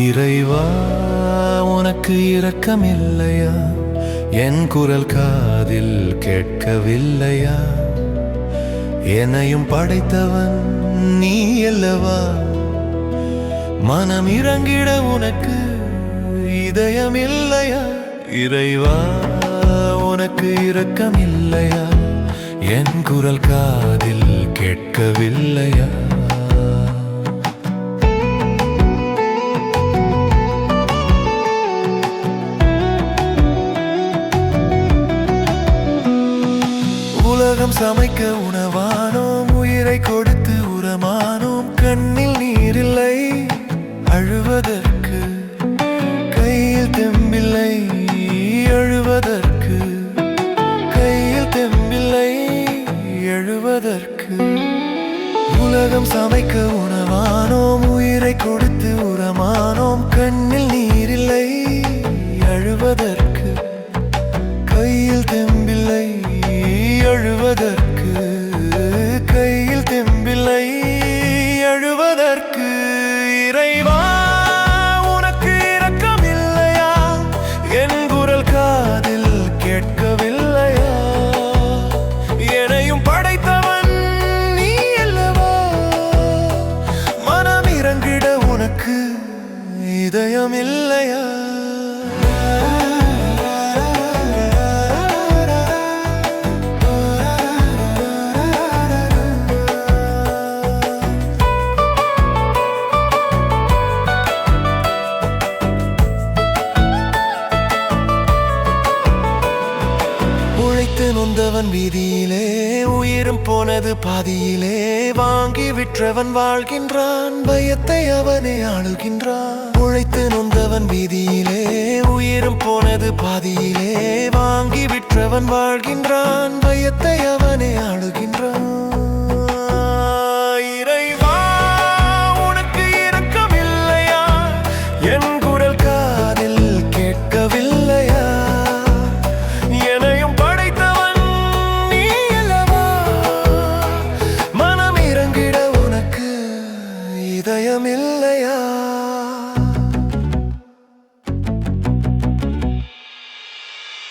இறைவா, உனக்கு இரக்கமில்லையா? என் குரல் காதில் கேட்கவில்லையா? என்னையும் படைத்தவன் நீ அல்லவா? மனம் இறங்கிட உனக்கு இதயமில்லையா? இறைவா, உனக்கு இரக்கமில்லையா? என் குரல் காதில் கேட்கவில்லையா? உலகம் சமைக்க உணவானோம், உயிரை கொடுத்து உரமானோம். கண்ணில் நீரில்லை அழுவதற்கு, கையில் தெம்பில்லை அழுவதற்கு, கையில் தெம்பில்லை அழுவதற்கு. உலகம் சமைக்க உணவானோம், உயிரை கொடுத்து உரமானோம். கண்ணில் நீரில்லை அழுவதற்கு, கையில் தெம்பில்லை அழுவதற்கு, கையில் தெம்பில்லை அழுவதற்கு. இறைவா, உனக்கு இரக்கமில்லையா? என் குரல் காதில் கேட்கவில்லையா? என்னையும் படைத்தவன் நீ அல்லவா? மனம் இறங்கிட உனக்கு இதயமில்லையா? உழைத்து நொந்தவன் வீதியிலே, உயிரும் போனது பாதியிலே. வாங்கி விற்றவன் வாழ்கின்றான், பயத்தை அவனே ஆளுகின்றான். உழைத்து நொந்தவன் வீதியிலே, உயிரும் போனது பாதியிலே. வாங்கி விற்றவன் வாழ்கின்றான், பயத்தை அவனே ஆளுகின்றான். இறைவா, உனக்கு இரக்கமில்லையா? என் குரல் காதில் கேட்கவில்லையா? இதயமில்லையா?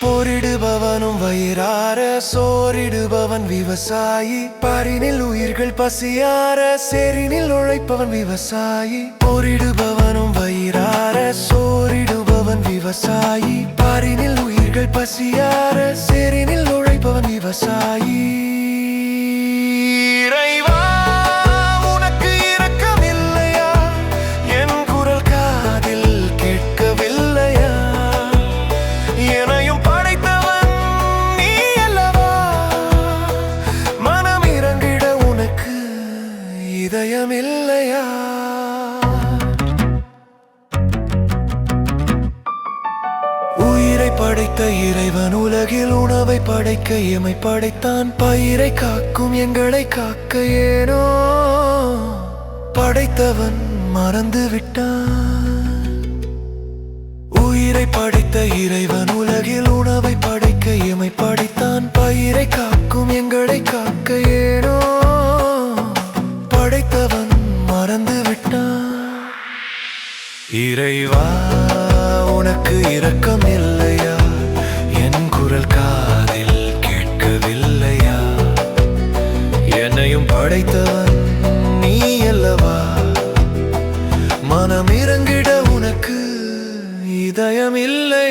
போரிடுபவனும் வயிறார, சோரிடுபவன் விவசாயி. பாரினில் உயிர்கள் பசியார, சேரினில் உழைப்பவன் விவசாயி. போரிடுபவனும் வயிறார, சோரிடுபவன் விவசாயி. பாரினில் உயிர்கள் பசியார, சேரினில் உழைப்பவன் விவசாயி. இதயமில்லையா? உயிரை படைத்த இறைவன் உலகில் உணவை படைக்க எமை படைத்தான். பயிரை காக்கும் எங்களை காக்க ஏனோ படைத்தவன் மறந்து விட்டான். உயிரை படைத்த இறைவன் உலகில் உணவை படைக்க எமை படைத்தான். பயிரை காக்கும் எங்களை காக்க ஏனோ படைத்தவன் மறந்து விட்டான். இறைவா, உனக்கு இரக்கம் இல்லையா? என் குரல் காதில் கேட்கவில்லையா? என்னையும் படைத்தவன் நீ அல்லவா? மனம் இறங்கிட உனக்கு இதயம் இல்லை.